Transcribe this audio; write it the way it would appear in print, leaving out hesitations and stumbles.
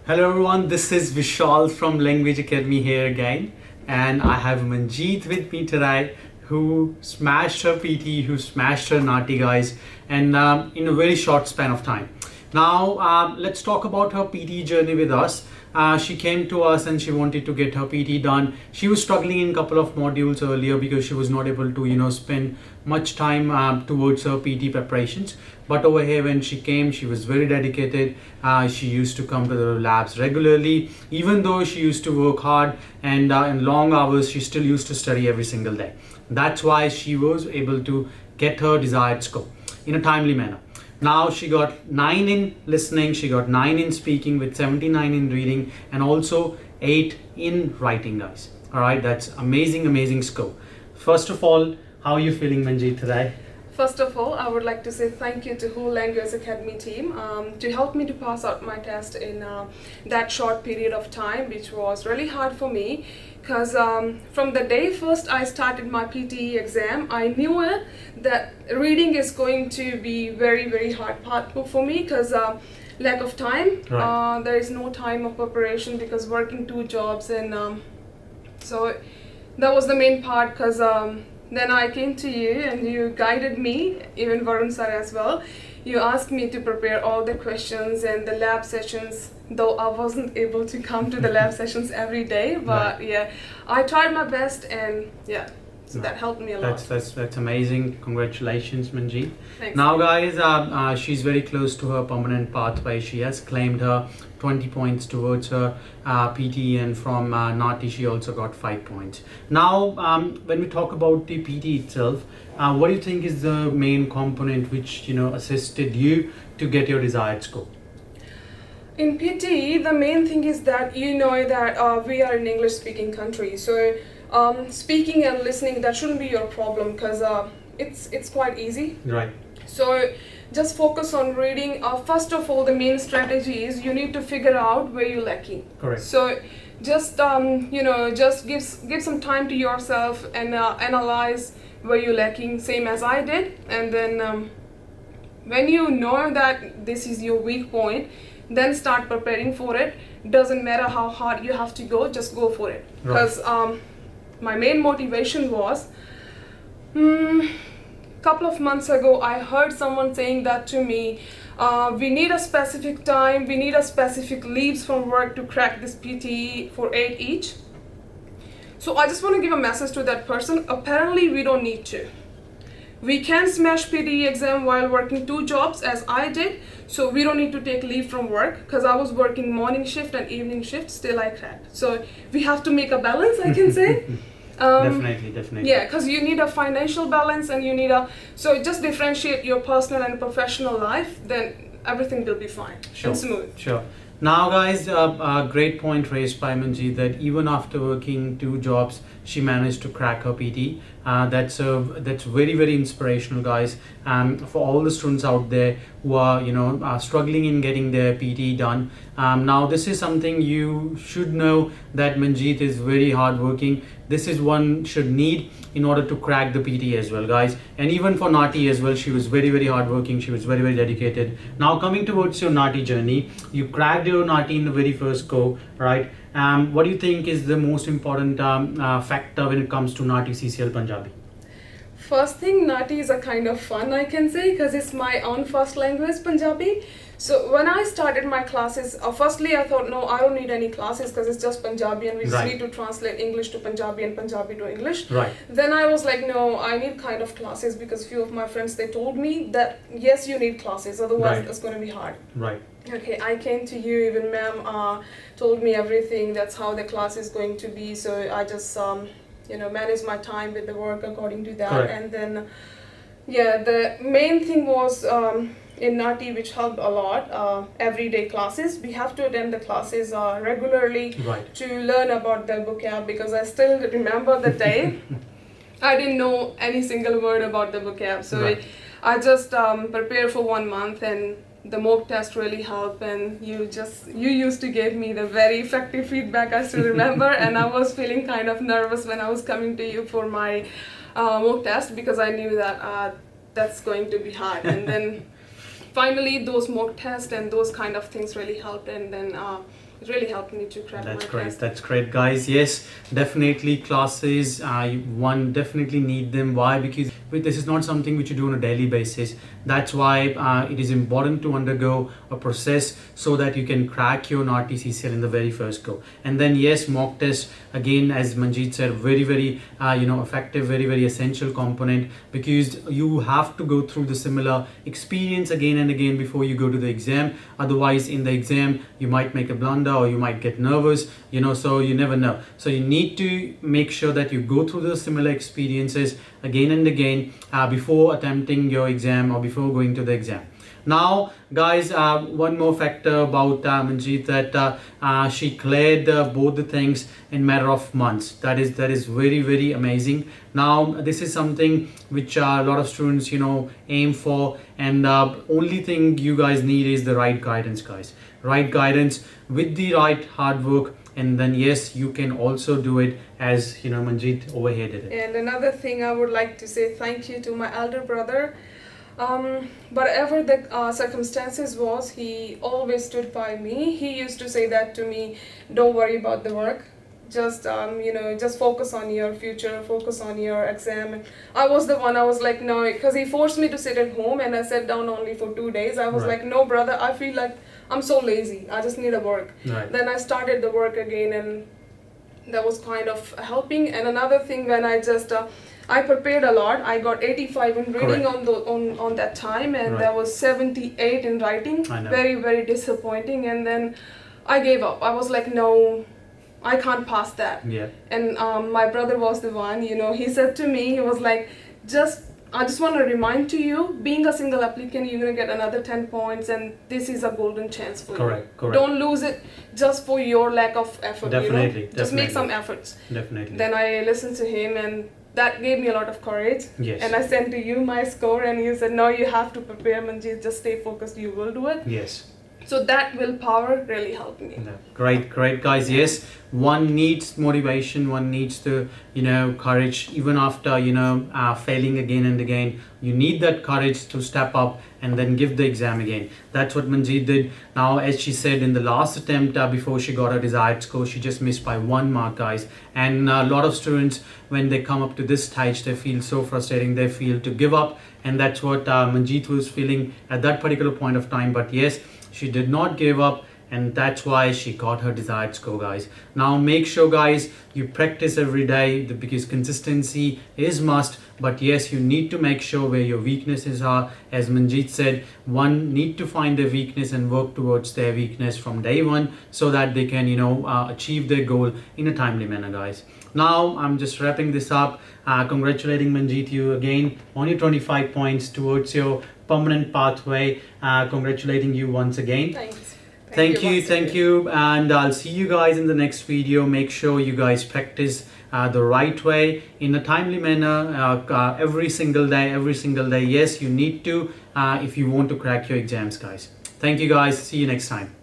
Hello everyone, this is Vishal from Language Academy here again, and I have Manjeet with me today, who smashed her PT, who smashed her Nati guys, and in a very short span of time. Now let's talk about her PT journey with us. She came to us and she wanted to get her PT done. She was struggling in a couple of modules earlier because she was not able to, spend much time towards her PT preparations. But over here, when she came, she was very dedicated. She used to come to the labs regularly, even though she used to work hard and in long hours, she still used to study every single day. That's why she was able to get her desired score in a timely manner. Now she got 9 in listening, she got 9 in speaking with 79 in reading and also 8 in writing, guys. All right, that's amazing score. First of all, how are you feeling, Manjeet, today? First of all, I would like to say thank you to whole Language Academy team to help me to pass out my test in that short period of time, which was really hard for me. Because from the day first I started my PTE exam, I knew that reading is going to be very hard part for me because lack of time. Right. There is no time of preparation because working 2 jobs and so that was the main part because then I came to you and you guided me, even Varun sir as well. You asked me to prepare all the questions and the lab sessions, though I wasn't able to come to the lab sessions every day. But Right. yeah, I tried my best and yeah, so No. that helped me a lot. That's amazing. Congratulations, Manjeet. Thanks. Now, guys, she's very close to her permanent pathway. She has claimed her 20 points towards her PT, and from Nati, she also got 5 points. Now, when we talk about the PT itself, what do you think is the main component which assisted you to get your desired score? In PT, the main thing is that that we are an English-speaking country, so speaking and listening, that shouldn't be your problem because it's quite easy. Right. So just focus on reading. First of all, the main strategy is you need to figure out where you're lacking. Correct. So just just give some time to yourself and analyze where you're lacking, same as I did, and then when you know that this is your weak point, then start preparing for it. Doesn't matter how hard you have to go, just go for it. Right. Because my main motivation was couple of months ago I heard someone saying that to me, we need a specific time, we need a specific leaves from work to crack this PTE for 8 each. So I just want to give a message to that person. Apparently we don't need to. We can smash PTE exam while working 2 jobs as I did, so we don't need to take leave from work because I was working morning shift and evening shift, still I cracked. So we have to make a balance, I can say. Definitely. Yeah, because you need a financial balance and you need so just differentiate your personal and professional life, then everything will be fine and smooth. Sure. Now, guys, a great point raised by Manjeet that even after working 2 jobs, she managed to crack her PT. That's very inspirational, guys. For all the students out there who are struggling in getting their PT done. Now, this is something you should know that Manjeet is very hardworking. This is one should need in order to crack the PT as well, guys. And even for Nati as well, she was very hardworking. She was very dedicated. Now, coming towards your Nati journey, you cracked your Nati in the very first go, right? What do you think is the most important factor when it comes to Nati CCL Punjabi? First thing, Nati is a kind of fun, I can say, because it's my own first language, Punjabi. So when I started my classes, firstly I thought, no, I don't need any classes because it's just Punjabi and we just Right. need to translate English to Punjabi and Punjabi to English. Right. Then I was like, no, I need kind of classes because few of my friends, they told me that, yes, you need classes, otherwise Right. it's going to be hard. Right. Okay, I came to you, even ma'am told me everything, that's how the class is going to be, so I just manage my time with the work according to that. Correct. And then the main thing was in Nati, which helped a lot, everyday classes. We have to attend the classes regularly Right. to learn about the vocab, because I still remember the day I didn't know any single word about the vocab, so Right. I just prepared for 1 month, and the mock test really helped, and you used to give me the very effective feedback, I still remember. And I was feeling kind of nervous when I was coming to you for my mock test, because I knew that that's going to be hard. And then finally those mock tests and those kind of things really helped, and then It really helped me to crack That's my great. test. That's great, guys. Yes, definitely classes. One definitely need them. Why? Because this is not something which you do on a daily basis. That's why it is important to undergo a process so that you can crack your NATI CCL in the very first go. And then yes, mock test again, as Manjeet said, very effective, very essential component, because you have to go through the similar experience again and again before you go to the exam. Otherwise, in the exam, you might make a blunder or you might get nervous, so you never know. So you need to make sure that you go through the similar experiences again and again before attempting your exam or before going to the exam. Now, guys, one more factor about Manjeet, that she cleared both the things in matter of months. That is very amazing. Now, this is something which a lot of students, aim for, and only thing you guys need is the right guidance, guys. Right guidance with the right hard work, and then yes, you can also do it as Manjeet over here did it. And another thing I would like to say thank you to my elder brother. Whatever the circumstances was, he always stood by me. He used to say that to me, don't worry about the work, just just focus on your future, focus on your exam. And I was like, no, because he forced me to sit at home, and I sat down only for 2 days. I was Right. like, no brother, I feel like I'm so lazy, I just need a work. Right. Then I started the work again, and that was kind of helping. And another thing, when I prepared a lot. I got 85 in reading Correct. on that time, and Right. there was 78 in writing. I know. Very disappointing. And then I gave up. I was like, no, I can't pass that. Yeah. And my brother was the one. He said to me, he was like, I just want to remind to you, being a single applicant, you're gonna get another 10 points, and this is a golden chance for you. Correct. Don't lose it just for your lack of effort. Definitely, Just make definitely. some efforts. Definitely. Then I listened to him, and that gave me a lot of courage. Yes. And I sent to you my score, and you said, no, you have to prepare, Manjeet, just stay focused, you will do it. Yes. So that willpower really helped me. No. Great, guys. Yes, one needs motivation. One needs to, courage. Even after, failing again and again, you need that courage to step up and then give the exam again. That's what Manjeet did. Now, as she said, in the last attempt before she got her desired score, she just missed by 1 mark, guys. And a lot of students, when they come up to this stage, they feel so frustrating. They feel to give up, and that's what Manjeet was feeling at that particular point of time. But yes, she did not give up, and that's why she got her desired score, guys. Now make sure, guys, you practice every day, because consistency is must. But yes, you need to make sure where your weaknesses are. As Manjeet said, one need to find their weakness and work towards their weakness from day one, so that they can achieve their goal in a timely manner, guys. Now I'm just wrapping this up, congratulating Manjeet, you again on your 25 points towards your permanent pathway. Congratulating you once again. Thanks. Thank once you, again. and I'll see you guys in the next video. Make sure you guys practice the right way in a timely manner every single day. Yes, you need to if you want to crack your exams, guys. Thank you, guys. See you next time.